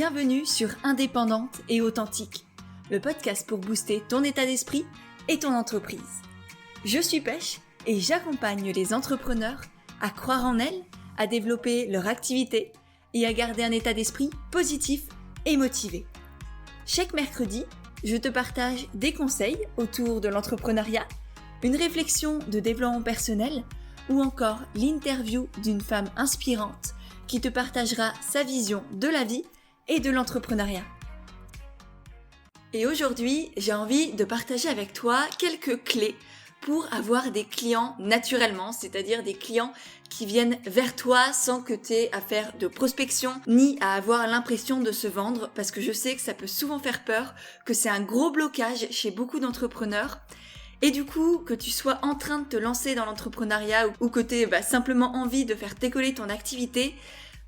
Bienvenue sur Indépendante et Authentique, le podcast pour booster ton état d'esprit et ton entreprise. Je suis Pêche et j'accompagne les entrepreneurs à croire en elles, à développer leur activité et à garder un état d'esprit positif et motivé. Chaque mercredi, je te partage des conseils autour de l'entrepreneuriat, une réflexion de développement personnel ou encore l'interview d'une femme inspirante qui te partagera sa vision de la vie et de l'entrepreneuriat. Et aujourd'hui, j'ai envie de partager avec toi quelques clés pour avoir des clients naturellement, c'est-à-dire des clients qui viennent vers toi sans que tu aies à faire de prospection ni à avoir l'impression de se vendre, parce que je sais que ça peut souvent faire peur, que c'est un gros blocage chez beaucoup d'entrepreneurs. Et du coup, que tu sois en train de te lancer dans l'entrepreneuriat ou que tu aies simplement envie de faire décoller ton activité,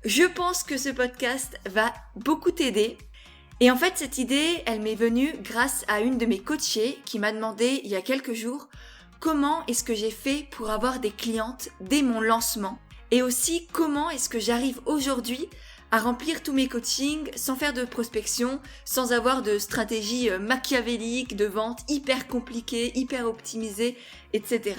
je pense que ce podcast va beaucoup t'aider. Et en fait, cette idée, elle m'est venue grâce à une de mes coachées qui m'a demandé il y a quelques jours comment est-ce que j'ai fait pour avoir des clientes dès mon lancement et aussi comment est-ce que j'arrive aujourd'hui à remplir tous mes coachings sans faire de prospection, sans avoir de stratégie machiavélique de vente hyper compliquée, hyper optimisée, etc.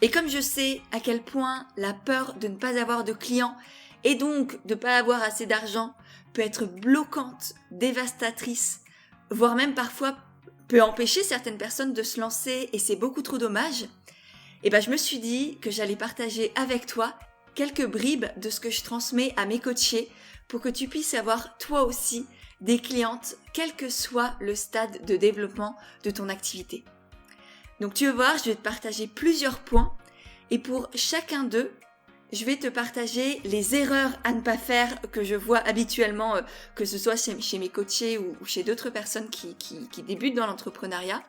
Et comme je sais à quel point la peur de ne pas avoir de clients et donc de ne pas avoir assez d'argent peut être bloquante, dévastatrice, voire même parfois peut empêcher certaines personnes de se lancer et c'est beaucoup trop dommage, et je me suis dit que j'allais partager avec toi quelques bribes de ce que je transmets à mes coachés pour que tu puisses avoir toi aussi des clientes, quel que soit le stade de développement de ton activité. Donc tu vas voir, je vais te partager plusieurs points et pour chacun d'eux, je vais te partager les erreurs à ne pas faire que je vois habituellement, que ce soit chez mes coachés ou chez d'autres personnes qui débutent dans l'entrepreneuriat.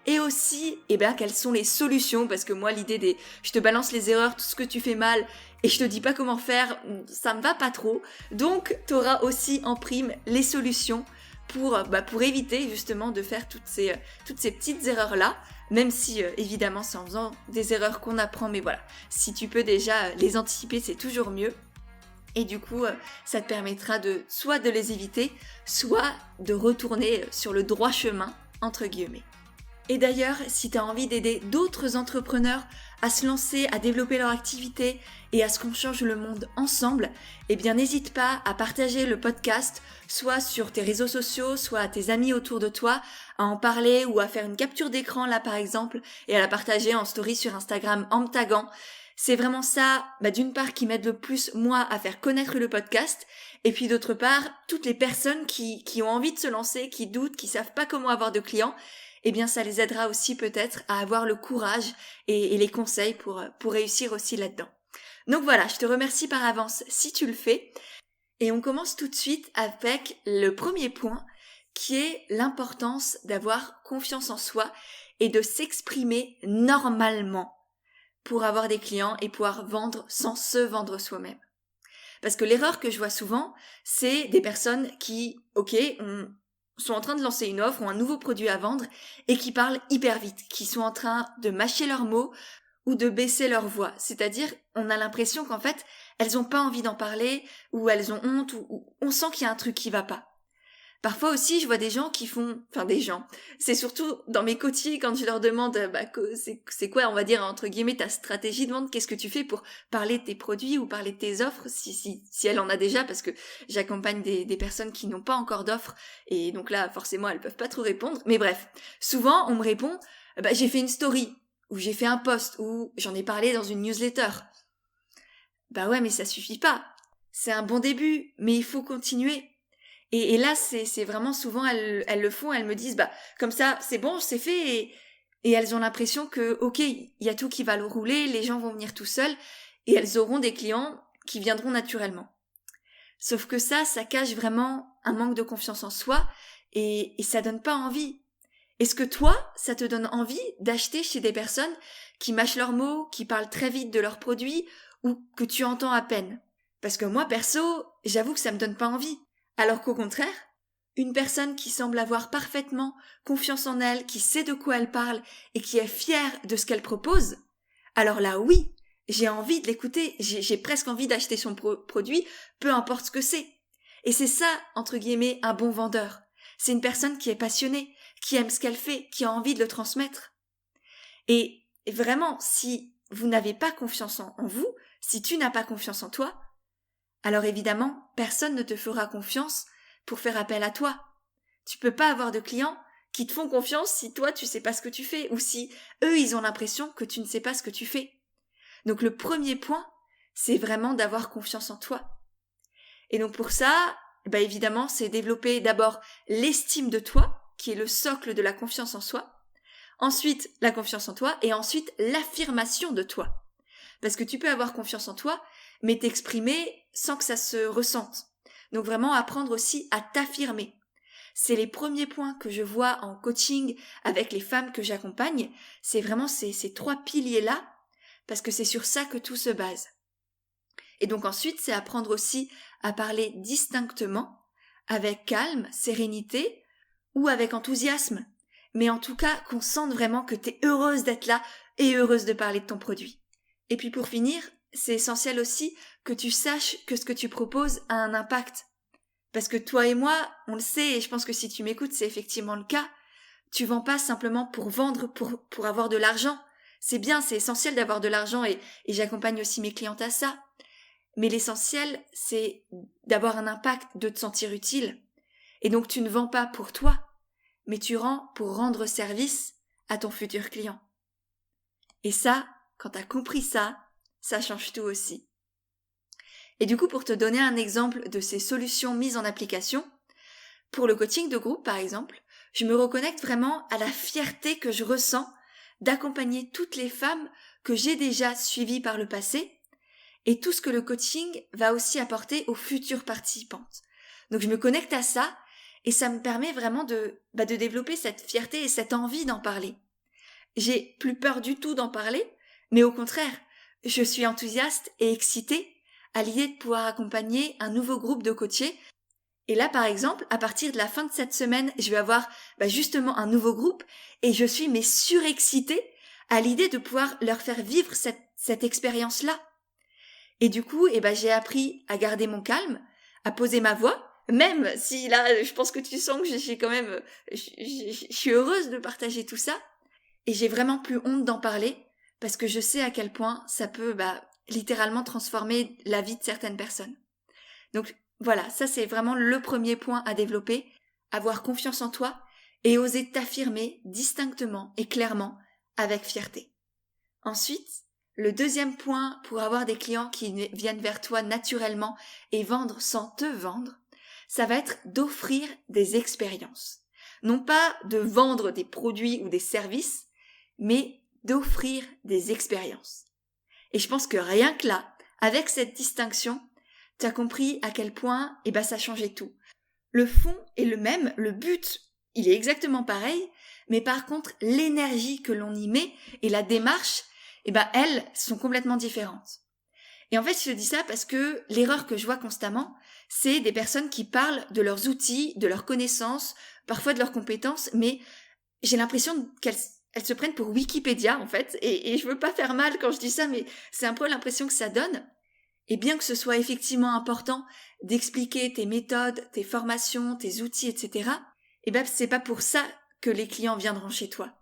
Et aussi, quelles sont les solutions, parce que moi, l'idée je te balance les erreurs, tout ce que tu fais mal, et je te dis pas comment faire, ça me va pas trop. Donc, tu auras aussi en prime les solutions pour éviter justement de faire toutes ces petites erreurs-là, même si évidemment c'est en faisant des erreurs qu'on apprend, mais voilà, si tu peux déjà les anticiper, c'est toujours mieux. Et du coup, ça te permettra soit de les éviter, soit de retourner sur le droit chemin, entre guillemets. Et d'ailleurs, si tu as envie d'aider d'autres entrepreneurs à se lancer, à développer leur activité et à ce qu'on change le monde ensemble, n'hésite pas à partager le podcast, soit sur tes réseaux sociaux, soit à tes amis autour de toi, à en parler ou à faire une capture d'écran là par exemple, et à la partager en story sur Instagram en me taguant. C'est vraiment ça, d'une part qui m'aide le plus moi à faire connaître le podcast, et puis d'autre part, toutes les personnes qui ont envie de se lancer, qui doutent, qui savent pas comment avoir de clients, ça les aidera aussi peut-être à avoir le courage et les conseils pour réussir aussi là-dedans. Donc voilà, je te remercie par avance si tu le fais. Et on commence tout de suite avec le premier point qui est l'importance d'avoir confiance en soi et de s'exprimer normalement pour avoir des clients et pouvoir vendre sans se vendre soi-même. Parce que l'erreur que je vois souvent, c'est des personnes qui, sont en train de lancer une offre ou un nouveau produit à vendre et qui parlent hyper vite, qui sont en train de mâcher leurs mots ou de baisser leur voix. C'est-à-dire, on a l'impression qu'en fait, elles ont pas envie d'en parler ou elles ont honte ou on sent qu'il y a un truc qui va pas. Parfois aussi, je vois des gens qui c'est surtout dans mes coachings quand je leur demande c'est quoi, on va dire, entre guillemets, ta stratégie de vente, qu'est-ce que tu fais pour parler de tes produits ou parler de tes offres, si elle en a déjà, parce que j'accompagne des personnes qui n'ont pas encore d'offres, et donc là, forcément, elles peuvent pas trop répondre, mais bref, souvent, on me répond, j'ai fait une story, ou j'ai fait un post, ou j'en ai parlé dans une newsletter. Ouais, mais ça suffit pas. C'est un bon début, mais il faut continuer. Et là, c'est vraiment souvent, elles le font, elles me disent, comme ça, c'est bon, c'est fait, et elles ont l'impression que, il y a tout qui va le rouler, les gens vont venir tout seuls, et elles auront des clients qui viendront naturellement. Sauf que ça cache vraiment un manque de confiance en soi, et ça donne pas envie. Est-ce que toi, ça te donne envie d'acheter chez des personnes qui mâchent leurs mots, qui parlent très vite de leurs produits, ou que tu entends à peine? Parce que moi, perso, j'avoue que ça me donne pas envie. Alors qu'au contraire, une personne qui semble avoir parfaitement confiance en elle, qui sait de quoi elle parle et qui est fière de ce qu'elle propose, alors là oui, j'ai envie de l'écouter, j'ai presque envie d'acheter son produit, peu importe ce que c'est. Et c'est ça, entre guillemets, un bon vendeur. C'est une personne qui est passionnée, qui aime ce qu'elle fait, qui a envie de le transmettre. Et vraiment, si vous n'avez pas confiance en vous, si tu n'as pas confiance en toi, alors évidemment, personne ne te fera confiance pour faire appel à toi. Tu peux pas avoir de clients qui te font confiance si toi tu sais pas ce que tu fais ou si eux ils ont l'impression que tu ne sais pas ce que tu fais. Donc le premier point, c'est vraiment d'avoir confiance en toi. Et donc pour ça, évidemment, c'est développer d'abord l'estime de toi, qui est le socle de la confiance en soi. Ensuite, la confiance en toi et ensuite l'affirmation de toi. Parce que tu peux avoir confiance en toi, mais t'exprimer sans que ça se ressente. Donc vraiment apprendre aussi à t'affirmer. C'est les premiers points que je vois en coaching avec les femmes que j'accompagne. C'est vraiment ces 3 piliers-là, parce que c'est sur ça que tout se base. Et donc ensuite, c'est apprendre aussi à parler distinctement, avec calme, sérénité, ou avec enthousiasme. Mais en tout cas, qu'on sente vraiment que t'es heureuse d'être là et heureuse de parler de ton produit. Et puis pour finir, c'est essentiel aussi que tu saches que ce que tu proposes a un impact. Parce que toi et moi, on le sait, et je pense que si tu m'écoutes, c'est effectivement le cas, tu vends pas simplement pour vendre, pour avoir de l'argent. C'est bien, c'est essentiel d'avoir de l'argent et j'accompagne aussi mes clientes à ça. Mais l'essentiel, c'est d'avoir un impact, de te sentir utile. Et donc tu ne vends pas pour toi, mais tu rends pour rendre service à ton futur client. Et ça, quand tu as compris ça change tout aussi. Et du coup, pour te donner un exemple de ces solutions mises en application, pour le coaching de groupe par exemple, je me reconnecte vraiment à la fierté que je ressens d'accompagner toutes les femmes que j'ai déjà suivies par le passé et tout ce que le coaching va aussi apporter aux futures participantes. Donc je me connecte à ça et ça me permet vraiment de développer cette fierté et cette envie d'en parler. J'ai plus peur du tout d'en parler, mais au contraire, je suis enthousiaste et excitée à l'idée de pouvoir accompagner un nouveau groupe de coachés. Et là, par exemple, à partir de la fin de cette semaine, je vais avoir justement un nouveau groupe et je suis surexcitée à l'idée de pouvoir leur faire vivre cette expérience-là. Et du coup, j'ai appris à garder mon calme, à poser ma voix, même si là, je pense que tu sens que j'ai quand même, je suis heureuse de partager tout ça. Et j'ai vraiment plus honte d'en parler parce que je sais à quel point ça peut littéralement transformer la vie de certaines personnes. Donc voilà, ça c'est vraiment le premier point à développer, avoir confiance en toi et oser t'affirmer distinctement et clairement avec fierté. Ensuite, le deuxième point pour avoir des clients qui viennent vers toi naturellement et vendre sans te vendre, ça va être d'offrir des expériences. Non pas de vendre des produits ou des services, mais d'offrir des expériences. Et je pense que rien que là, avec cette distinction, tu as compris à quel point ça changeait tout. Le fond est le même, le but, il est exactement pareil, mais par contre, l'énergie que l'on y met et la démarche, elles sont complètement différentes. Et en fait, je te dis ça parce que l'erreur que je vois constamment, c'est des personnes qui parlent de leurs outils, de leurs connaissances, parfois de leurs compétences, mais j'ai l'impression qu'elles se prennent pour Wikipédia, en fait, et je veux pas faire mal quand je dis ça, mais c'est un peu l'impression que ça donne. Et bien que ce soit effectivement important d'expliquer tes méthodes, tes formations, tes outils, etc., c'est pas pour ça que les clients viendront chez toi.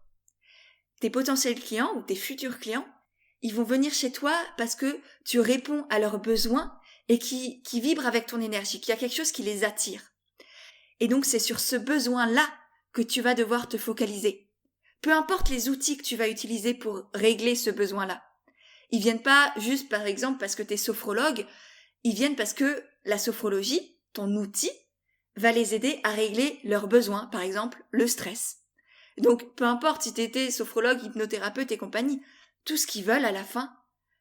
Tes potentiels clients ou tes futurs clients, ils vont venir chez toi parce que tu réponds à leurs besoins et qui vibrent avec ton énergie, qu'il y a quelque chose qui les attire. Et donc c'est sur ce besoin-là que tu vas devoir te focaliser. Peu importe les outils que tu vas utiliser pour régler ce besoin-là. Ils viennent pas juste, par exemple, parce que tu es sophrologue, ils viennent parce que la sophrologie, ton outil, va les aider à régler leurs besoins, par exemple, le stress. Donc, peu importe si tu étais sophrologue, hypnothérapeute et compagnie, tout ce qu'ils veulent à la fin,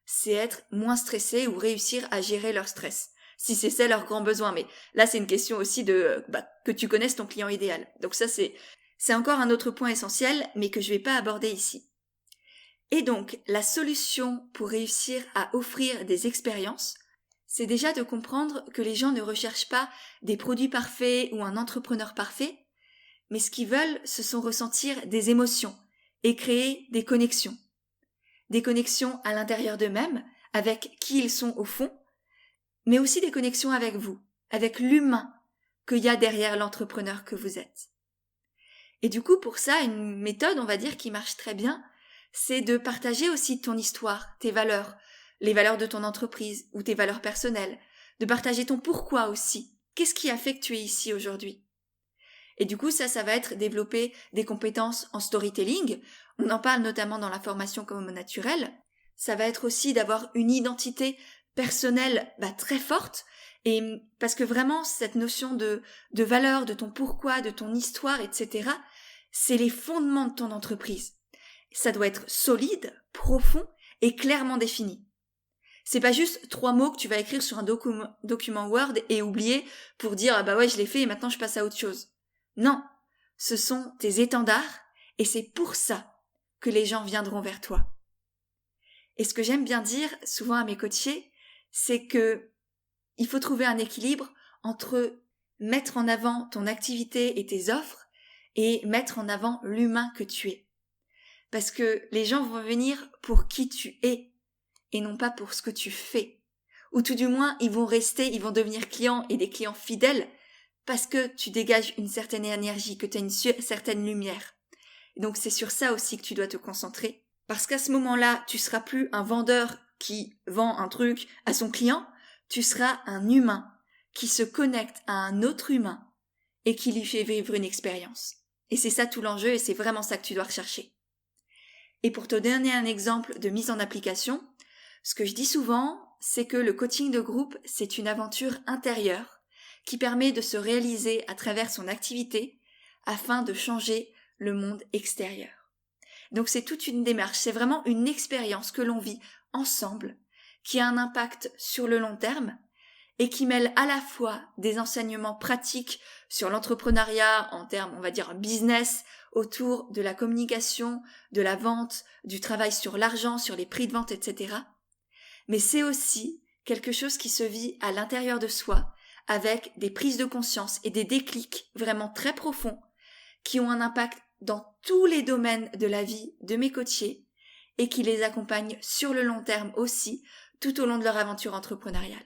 c'est être moins stressé ou réussir à gérer leur stress. Si c'est ça leur grand besoin. Mais là, c'est une question aussi de que tu connaisses ton client idéal. Donc ça, c'est encore un autre point essentiel, mais que je vais pas aborder ici. Et donc, la solution pour réussir à offrir des expériences, c'est déjà de comprendre que les gens ne recherchent pas des produits parfaits ou un entrepreneur parfait, mais ce qu'ils veulent, ce sont ressentir des émotions et créer des connexions. Des connexions à l'intérieur d'eux-mêmes, avec qui ils sont au fond, mais aussi des connexions avec vous, avec l'humain qu'il y a derrière l'entrepreneur que vous êtes. Et du coup, pour ça, une méthode, on va dire, qui marche très bien, c'est de partager aussi ton histoire, tes valeurs, les valeurs de ton entreprise ou tes valeurs personnelles, de partager ton pourquoi aussi. Qu'est-ce qui a fait que tu es ici aujourd'hui? Et du coup, ça va être développer des compétences en storytelling. On en parle notamment dans la formation comme au naturel. Ça va être aussi d'avoir une identité personnelle très forte. Et parce que vraiment, cette notion de valeur, de ton pourquoi, de ton histoire, etc., c'est les fondements de ton entreprise. Ça doit être solide, profond et clairement défini. C'est pas juste 3 mots que tu vas écrire sur un document Word et oublier pour dire « Ah bah ouais, je l'ai fait et maintenant je passe à autre chose ». Non, ce sont tes étendards et c'est pour ça que les gens viendront vers toi. Et ce que j'aime bien dire souvent à mes coachés, c'est que il faut trouver un équilibre entre mettre en avant ton activité et tes offres et mettre en avant l'humain que tu es. Parce que les gens vont venir pour qui tu es et non pas pour ce que tu fais. Ou tout du moins, ils vont devenir clients et des clients fidèles parce que tu dégages une certaine énergie, que tu as une certaine lumière. Et donc c'est sur ça aussi que tu dois te concentrer. Parce qu'à ce moment-là, tu seras plus un vendeur qui vend un truc à son client, tu seras un humain qui se connecte à un autre humain et qui lui fait vivre une expérience. Et c'est ça tout l'enjeu et c'est vraiment ça que tu dois rechercher. Et pour te donner un exemple de mise en application, ce que je dis souvent, c'est que le coaching de groupe, c'est une aventure intérieure qui permet de se réaliser à travers son activité afin de changer le monde extérieur. Donc c'est toute une démarche, c'est vraiment une expérience que l'on vit ensemble, qui a un impact sur le long terme et qui mêle à la fois des enseignements pratiques sur l'entrepreneuriat en termes, on va dire, business, autour de la communication, de la vente, du travail sur l'argent, sur les prix de vente, etc. Mais c'est aussi quelque chose qui se vit à l'intérieur de soi, avec des prises de conscience et des déclics vraiment très profonds qui ont un impact dans tous les domaines de la vie de mes coachés et qui les accompagnent sur le long terme aussi, tout au long de leur aventure entrepreneuriale.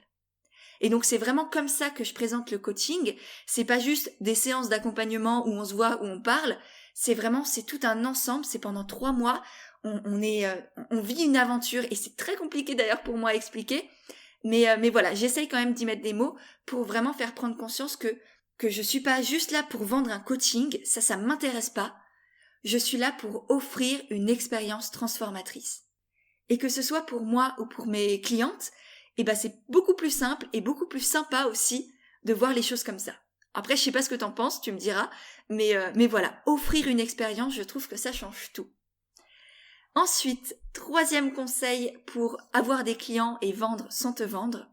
Et donc c'est vraiment comme ça que je présente le coaching, c'est pas juste des séances d'accompagnement où on se voit, où on parle, c'est tout un ensemble, c'est pendant 3 mois, on vit une aventure et c'est très compliqué d'ailleurs pour moi à expliquer, mais voilà, j'essaye quand même d'y mettre des mots pour vraiment faire prendre conscience que je suis pas juste là pour vendre un coaching, ça m'intéresse pas. Je suis là pour offrir une expérience transformatrice. Et que ce soit pour moi ou pour mes clientes, c'est beaucoup plus simple et beaucoup plus sympa aussi de voir les choses comme ça. Après, je sais pas ce que t'en penses, tu me diras, mais voilà, offrir une expérience, je trouve que ça change tout. Ensuite, 3e conseil pour avoir des clients et vendre sans te vendre,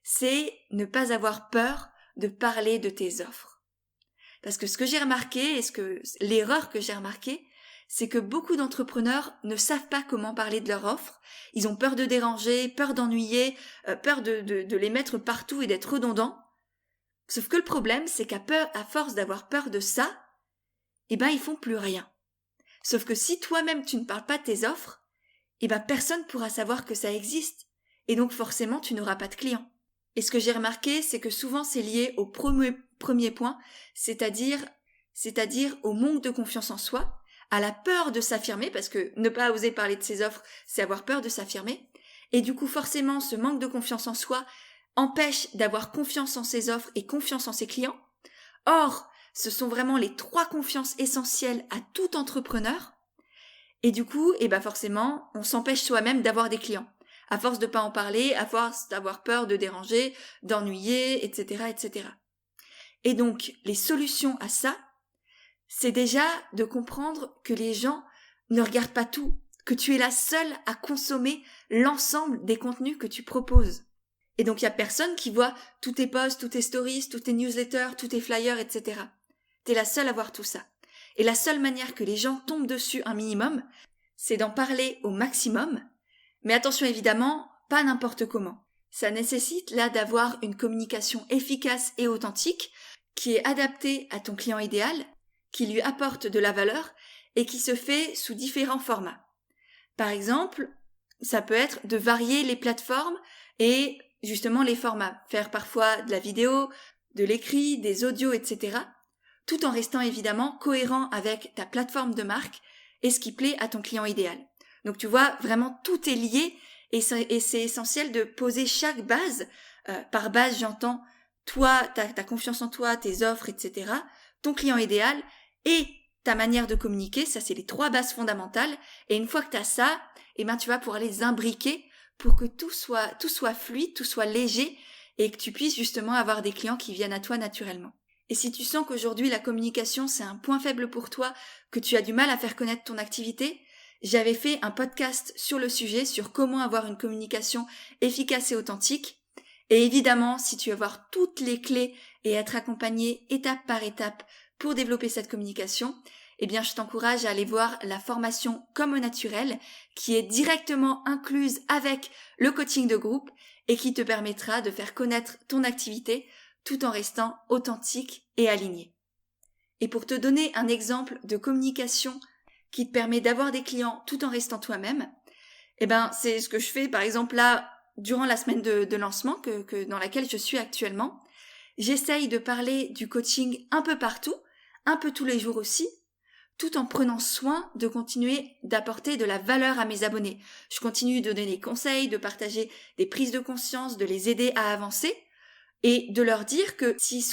c'est ne pas avoir peur de parler de tes offres. Parce que ce que j'ai remarqué, l'erreur que j'ai remarquée, c'est que beaucoup d'entrepreneurs ne savent pas comment parler de leur offre. Ils ont peur de déranger, peur d'ennuyer, peur de les mettre partout et d'être redondants. Sauf que le problème, c'est qu'à force d'avoir peur de ça, ils font plus rien. Sauf que si toi-même tu ne parles pas de tes offres, personne ne pourra savoir que ça existe. Et donc forcément, tu n'auras pas de clients. Et ce que j'ai remarqué, c'est que souvent c'est lié au premier point, c'est-à-dire au manque de confiance en soi, à la peur de s'affirmer, parce que ne pas oser parler de ses offres, c'est avoir peur de s'affirmer. Et du coup, forcément, ce manque de confiance en soi empêche d'avoir confiance en ses offres et confiance en ses clients. Or, ce sont vraiment les 3 confiances essentielles à tout entrepreneur. Et du coup, forcément, on s'empêche soi-même d'avoir des clients. À force de pas en parler, à force d'avoir peur de déranger, d'ennuyer, etc., etc. Et donc, les solutions à ça, c'est déjà de comprendre que les gens ne regardent pas tout, que tu es la seule à consommer l'ensemble des contenus que tu proposes. Et donc, il y a personne qui voit tous tes posts, tous tes stories, tous tes newsletters, tous tes flyers, etc. T'es la seule à voir tout ça. Et la seule manière que les gens tombent dessus un minimum, c'est d'en parler au maximum. Mais attention évidemment, pas n'importe comment. Ça nécessite là d'avoir une communication efficace et authentique qui est adaptée à ton client idéal, qui lui apporte de la valeur et qui se fait sous différents formats. Par exemple, ça peut être de varier les plateformes et justement les formats, faire parfois de la vidéo, de l'écrit, des audios, etc., tout en restant évidemment cohérent avec ta plateforme de marque et ce qui plaît à ton client idéal. Donc tu vois, vraiment tout est lié et c'est essentiel de poser chaque base. Par base, j'entends toi, ta confiance en toi, tes offres, etc., ton client idéal et ta manière de communiquer. Ça, c'est les 3 bases fondamentales. Et une fois que tu as ça, tu vas pouvoir les imbriquer pour que tout soit fluide, tout soit léger et que tu puisses justement avoir des clients qui viennent à toi naturellement. Et si tu sens qu'aujourd'hui la communication c'est un point faible pour toi, que tu as du mal à faire connaître ton activité, j'avais fait un podcast sur le sujet, sur comment avoir une communication efficace et authentique. Et évidemment, si tu veux avoir toutes les clés et être accompagné étape par étape pour développer cette communication, je t'encourage à aller voir la formation Comme au naturel qui est directement incluse avec le coaching de groupe et qui te permettra de faire connaître ton activité tout en restant authentique et aligné. Et pour te donner un exemple de communication qui te permet d'avoir des clients tout en restant toi-même, c'est ce que je fais par exemple là durant la semaine de lancement dans laquelle je suis actuellement. J'essaye de parler du coaching un peu partout, un peu tous les jours aussi, tout en prenant soin de continuer d'apporter de la valeur à mes abonnés. Je continue de donner des conseils, de partager des prises de conscience, de les aider à avancer et de leur dire que si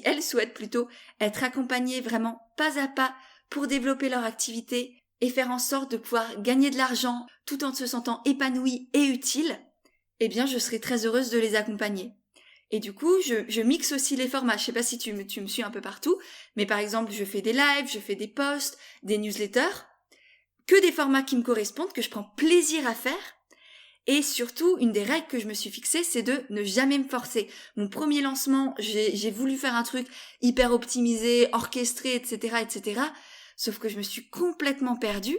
elles souhaitent plutôt être accompagnées vraiment pas à pas pour développer leur activité et faire en sorte de pouvoir gagner de l'argent tout en se sentant épanouies et utiles, je serai très heureuse de les accompagner. Et du coup, je mixe aussi les formats. Je sais pas si tu me suis un peu partout, mais par exemple, je fais des lives, je fais des posts, des newsletters, que des formats qui me correspondent, que je prends plaisir à faire. Et surtout, une des règles que je me suis fixée, c'est de ne jamais me forcer. Mon premier lancement, j'ai voulu faire un truc hyper optimisé, orchestré, etc., etc. Sauf que je me suis complètement perdue.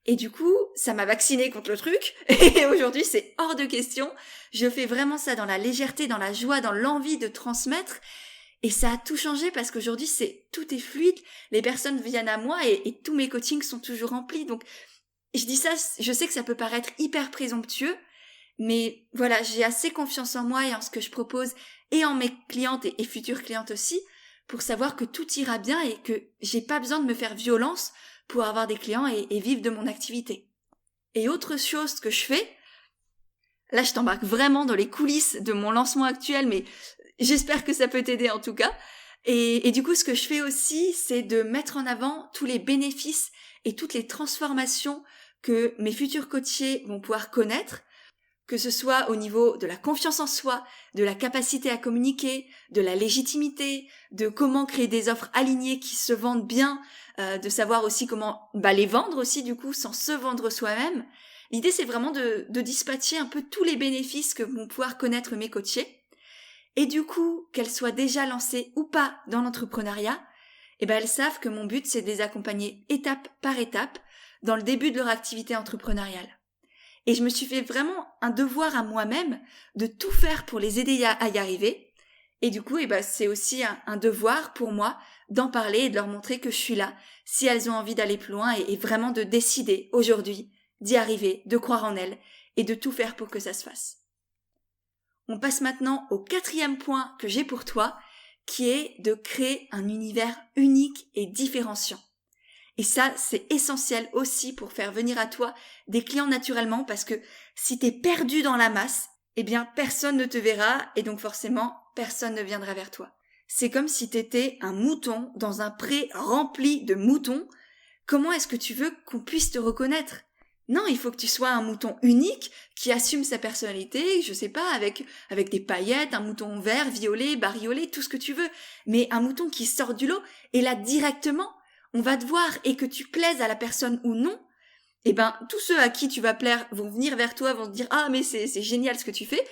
Et du coup, ça m'a vaccinée contre le truc. Et aujourd'hui, c'est hors de question. Je fais vraiment ça dans la légèreté, dans la joie, dans l'envie de transmettre. Et ça a tout changé parce qu'aujourd'hui, tout est fluide. Les personnes viennent à moi et tous mes coachings sont toujours remplis. Donc, je dis ça, je sais que ça peut paraître hyper présomptueux. Mais voilà, j'ai assez confiance en moi et en ce que je propose et en mes clientes et futures clientes aussi pour savoir que tout ira bien et que j'ai pas besoin de me faire violence pour avoir des clients et vivre de mon activité. Et autre chose que je fais, là je t'embarque vraiment dans les coulisses de mon lancement actuel, mais j'espère que ça peut t'aider en tout cas. Et du coup, ce que je fais aussi, c'est de mettre en avant tous les bénéfices et toutes les transformations que mes futurs coachés vont pouvoir connaître, que ce soit au niveau de la confiance en soi, de la capacité à communiquer, de la légitimité, de comment créer des offres alignées qui se vendent bien, de savoir aussi comment les vendre aussi du coup sans se vendre soi-même. L'idée c'est vraiment de dispatcher un peu tous les bénéfices que vont pouvoir connaître mes coachés. Et du coup, qu'elles soient déjà lancées ou pas dans l'entrepreneuriat, elles savent que mon but c'est de les accompagner étape par étape dans le début de leur activité entrepreneuriale. Et je me suis fait vraiment un devoir à moi-même de tout faire pour les aider à y arriver. Et du coup, c'est aussi un devoir pour moi d'en parler et de leur montrer que je suis là si elles ont envie d'aller plus loin et vraiment de décider aujourd'hui d'y arriver, de croire en elles et de tout faire pour que ça se fasse. On passe maintenant au 4e point que j'ai pour toi, qui est de créer un univers unique et différenciant. Et ça, c'est essentiel aussi pour faire venir à toi des clients naturellement parce que si t'es perdu dans la masse, personne ne te verra et donc forcément, personne ne viendra vers toi. C'est comme si t'étais un mouton dans un pré rempli de moutons. Comment est-ce que tu veux qu'on puisse te reconnaître ? Non, il faut que tu sois un mouton unique qui assume sa personnalité, je sais pas, avec des paillettes, un mouton vert, violet, bariolé, tout ce que tu veux. Mais un mouton qui sort du lot et là directement, on va te voir et que tu plaises à la personne ou non, tous ceux à qui tu vas plaire vont venir vers toi, vont te dire « Ah, mais c'est génial ce que tu fais !»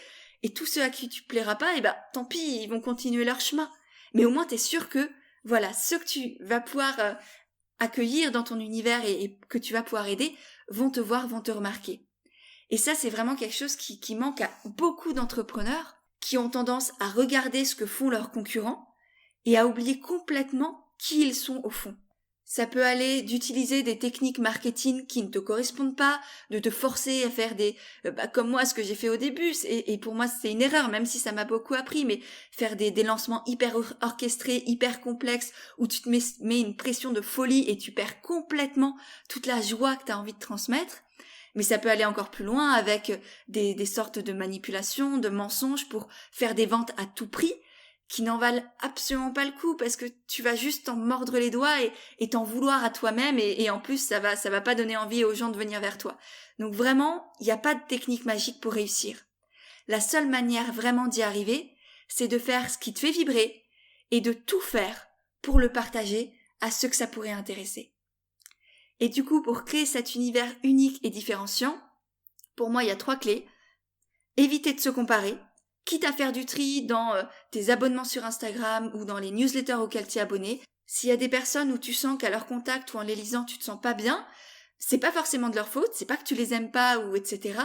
Et tous ceux à qui tu plairas pas, tant pis, ils vont continuer leur chemin. Mais au moins, t'es sûr que, voilà, ceux que tu vas pouvoir accueillir dans ton univers et que tu vas pouvoir aider vont te voir, vont te remarquer. Et ça, c'est vraiment quelque chose qui manque à beaucoup d'entrepreneurs qui ont tendance à regarder ce que font leurs concurrents et à oublier complètement qui ils sont au fond. Ça peut aller d'utiliser des techniques marketing qui ne te correspondent pas, de te forcer à faire comme moi, ce que j'ai fait au début. Et pour moi, c'est une erreur, même si ça m'a beaucoup appris, mais faire des lancements hyper orchestrés, hyper complexes, où tu te mets une pression de folie et tu perds complètement toute la joie que tu as envie de transmettre. Mais ça peut aller encore plus loin avec des sortes de manipulations, de mensonges pour faire des ventes à tout prix, qui n'en valent absolument pas le coup parce que tu vas juste t'en mordre les doigts et t'en vouloir à toi-même et en plus ça va pas donner envie aux gens de venir vers toi. Donc vraiment, il n'y a pas de technique magique pour réussir. La seule manière vraiment d'y arriver, c'est de faire ce qui te fait vibrer et de tout faire pour le partager à ceux que ça pourrait intéresser. Et du coup, pour créer cet univers unique et différenciant, pour moi il y a 3 clés. Éviter de se comparer, quitte à faire du tri dans tes abonnements sur Instagram ou dans les newsletters auxquels tu es abonné. S'il y a des personnes où tu sens qu'à leur contact ou en les lisant tu te sens pas bien, c'est pas forcément de leur faute, c'est pas que tu les aimes pas ou etc.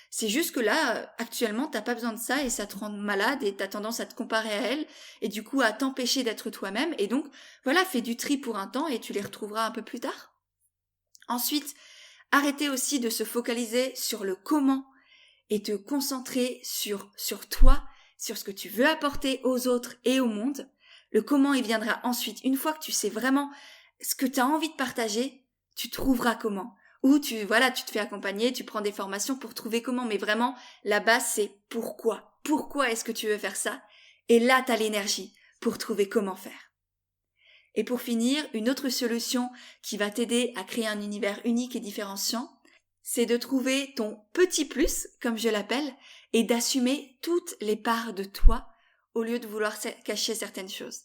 C'est juste que là, actuellement, t'as pas besoin de ça et ça te rend malade et t'as tendance à te comparer à elles et du coup à t'empêcher d'être toi-même. Et donc, voilà, fais du tri pour un temps et tu les retrouveras un peu plus tard. Ensuite, arrêtez aussi de se focaliser sur le comment et te concentrer sur toi, sur ce que tu veux apporter aux autres et au monde. Le comment, il viendra ensuite. Une fois que tu sais vraiment ce que tu as envie de partager, tu trouveras comment. Ou tu te fais accompagner, tu prends des formations pour trouver comment. Mais vraiment, la base, c'est pourquoi. Pourquoi est-ce que tu veux faire ça? Et là, tu as l'énergie pour trouver comment faire. Et pour finir, une autre solution qui va t'aider à créer un univers unique et différenciant, c'est de trouver ton petit plus, comme je l'appelle, et d'assumer toutes les parts de toi au lieu de vouloir cacher certaines choses.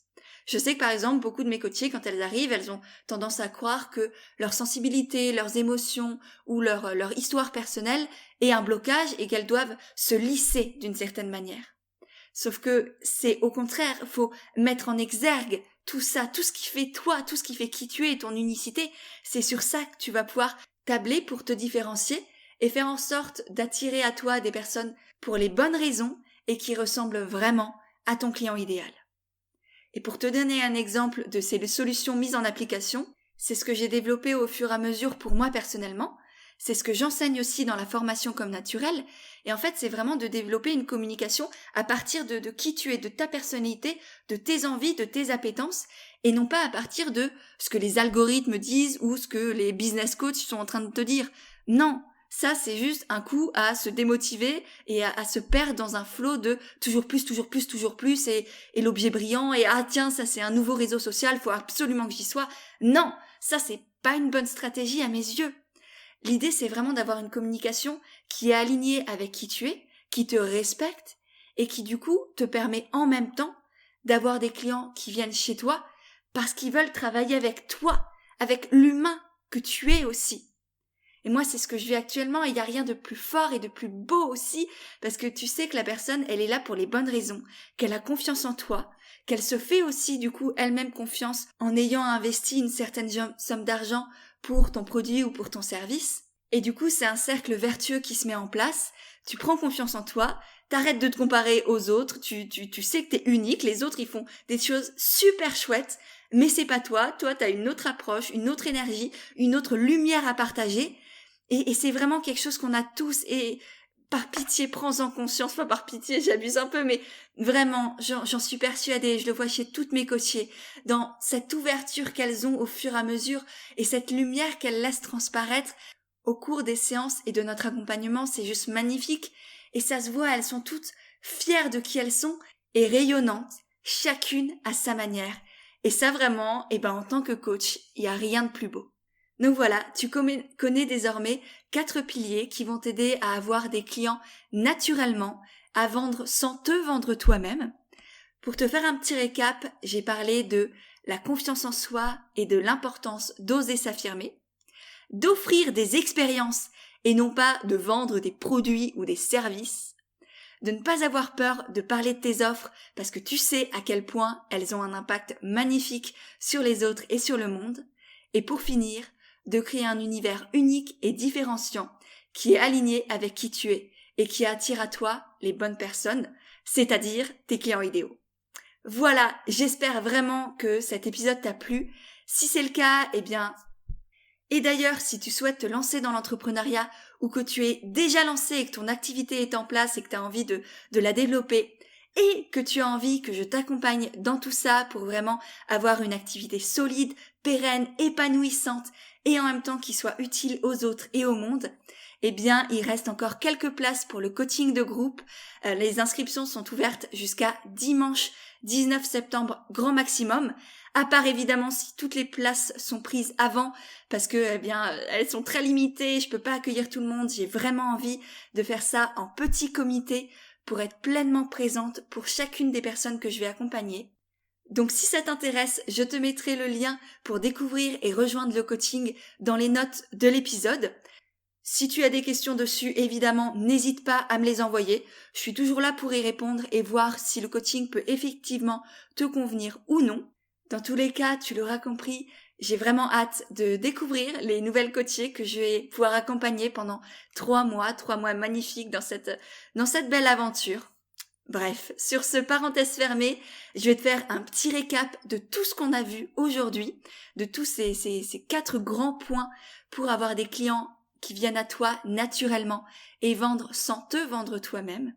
Je sais que par exemple, beaucoup de mes coachées, quand elles arrivent, elles ont tendance à croire que leur sensibilité, leurs émotions ou leur histoire personnelle est un blocage et qu'elles doivent se lisser d'une certaine manière. Sauf que c'est au contraire, il faut mettre en exergue tout ça, tout ce qui fait toi, tout ce qui fait qui tu es, ton unicité, c'est sur ça que tu vas pouvoir tabler pour te différencier et faire en sorte d'attirer à toi des personnes pour les bonnes raisons et qui ressemblent vraiment à ton client idéal. Et pour te donner un exemple de ces solutions mises en application, c'est ce que j'ai développé au fur et à mesure pour moi personnellement, c'est ce que j'enseigne aussi dans la formation Comme Naturel, et en fait c'est vraiment de développer une communication à partir de qui tu es, de ta personnalité, de tes envies, de tes appétences, et non pas à partir de ce que les algorithmes disent ou ce que les business coachs sont en train de te dire. Non, ça c'est juste un coup à se démotiver et à se perdre dans un flot de toujours plus et l'objet brillant et ah tiens ça c'est un nouveau réseau social, faut absolument que j'y sois. Non, ça c'est pas une bonne stratégie à mes yeux. L'idée c'est vraiment d'avoir une communication qui est alignée avec qui tu es, qui te respecte et qui du coup te permet en même temps d'avoir des clients qui viennent chez toi parce qu'ils veulent travailler avec toi, avec l'humain que tu es aussi. Et moi, c'est ce que je vis actuellement et il n'y a rien de plus fort et de plus beau aussi parce que tu sais que la personne, elle est là pour les bonnes raisons, qu'elle a confiance en toi, qu'elle se fait aussi du coup elle-même confiance en ayant investi une certaine somme d'argent pour ton produit ou pour ton service. Et du coup, c'est un cercle vertueux qui se met en place. Tu prends confiance en toi, t'arrêtes de te comparer aux autres, tu sais que t'es unique, les autres ils font des choses super chouettes, mais c'est pas toi, t'as une autre approche, une autre énergie, une autre lumière à partager. Et c'est vraiment quelque chose qu'on a tous et par pitié, prends-en conscience, pas par pitié, j'abuse un peu, mais vraiment, j'en suis persuadée, je le vois chez toutes mes coachées, dans cette ouverture qu'elles ont au fur et à mesure et cette lumière qu'elles laissent transparaître au cours des séances et de notre accompagnement, c'est juste magnifique. Et ça se voit, elles sont toutes fières de qui elles sont et rayonnantes, chacune à sa manière. Et ça vraiment, en tant que coach, il n'y a rien de plus beau. Donc voilà, tu connais désormais 4 piliers qui vont t'aider à avoir des clients naturellement, à vendre sans te vendre toi-même. Pour te faire un petit récap, j'ai parlé de la confiance en soi et de l'importance d'oser s'affirmer, d'offrir des expériences et non pas de vendre des produits ou des services, de ne pas avoir peur de parler de tes offres parce que tu sais à quel point elles ont un impact magnifique sur les autres et sur le monde, et pour finir, de créer un univers unique et différenciant qui est aligné avec qui tu es et qui attire à toi les bonnes personnes, c'est-à-dire tes clients idéaux. Voilà, j'espère vraiment que cet épisode t'a plu. Si c'est le cas, et d'ailleurs, si tu souhaites te lancer dans l'entrepreneuriat ou que tu es déjà lancé et que ton activité est en place et que tu as envie de la développer et que tu as envie que je t'accompagne dans tout ça pour vraiment avoir une activité solide, pérenne, épanouissante et en même temps qui soit utile aux autres et au monde, il reste encore quelques places pour le coaching de groupe. Les inscriptions sont ouvertes jusqu'à dimanche 19 septembre grand maximum. À part évidemment si toutes les places sont prises avant parce que elles sont très limitées, je peux pas accueillir tout le monde, j'ai vraiment envie de faire ça en petit comité pour être pleinement présente pour chacune des personnes que je vais accompagner. Donc si ça t'intéresse, je te mettrai le lien pour découvrir et rejoindre le coaching dans les notes de l'épisode. Si tu as des questions dessus, évidemment, n'hésite pas à me les envoyer. Je suis toujours là pour y répondre et voir si le coaching peut effectivement te convenir ou non. Dans tous les cas, tu l'auras compris, j'ai vraiment hâte de découvrir les nouvelles coachées que je vais pouvoir accompagner pendant 3 mois magnifiques dans cette belle aventure. Bref, sur ce parenthèse fermée, je vais te faire un petit récap de tout ce qu'on a vu aujourd'hui, de tous ces 4 grands points pour avoir des clients qui viennent à toi naturellement et vendre sans te vendre toi-même.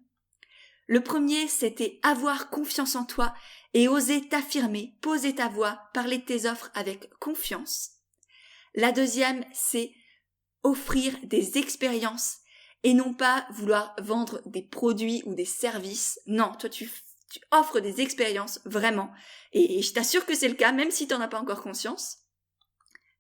Le premier, c'était avoir confiance en toi et oser t'affirmer, poser ta voix, parler de tes offres avec confiance. La deuxième, c'est offrir des expériences et non pas vouloir vendre des produits ou des services. Non, toi tu offres des expériences, vraiment. Et je t'assure que c'est le cas, même si tu n'en as pas encore conscience.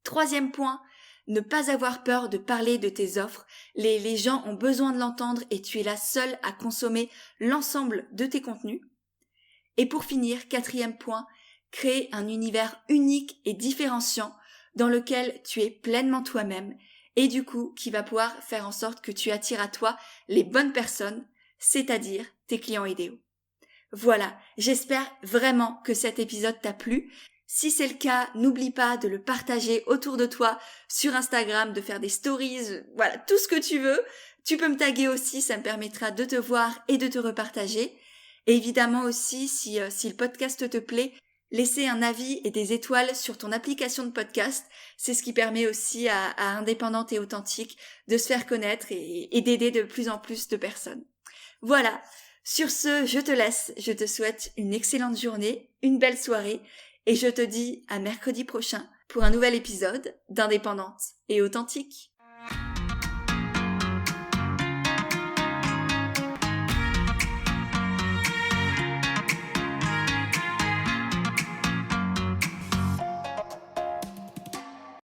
Troisième point, ne pas avoir peur de parler de tes offres. Les gens ont besoin de l'entendre et tu es la seule à consommer l'ensemble de tes contenus. Et pour finir, quatrième point, créer un univers unique et différenciant dans lequel tu es pleinement toi-même et du coup qui va pouvoir faire en sorte que tu attires à toi les bonnes personnes, c'est-à-dire tes clients idéaux. Voilà, j'espère vraiment que cet épisode t'a plu. Si c'est le cas, n'oublie pas de le partager autour de toi sur Instagram, de faire des stories, voilà, tout ce que tu veux. Tu peux me taguer aussi, ça me permettra de te voir et de te repartager. Et évidemment aussi, si le podcast te plaît, laisser un avis et des étoiles sur ton application de podcast. C'est ce qui permet aussi à Indépendante et Authentique de se faire connaître et d'aider de plus en plus de personnes. Voilà, sur ce, je te laisse. Je te souhaite une excellente journée, une belle soirée et je te dis à mercredi prochain pour un nouvel épisode d'Indépendante et Authentique.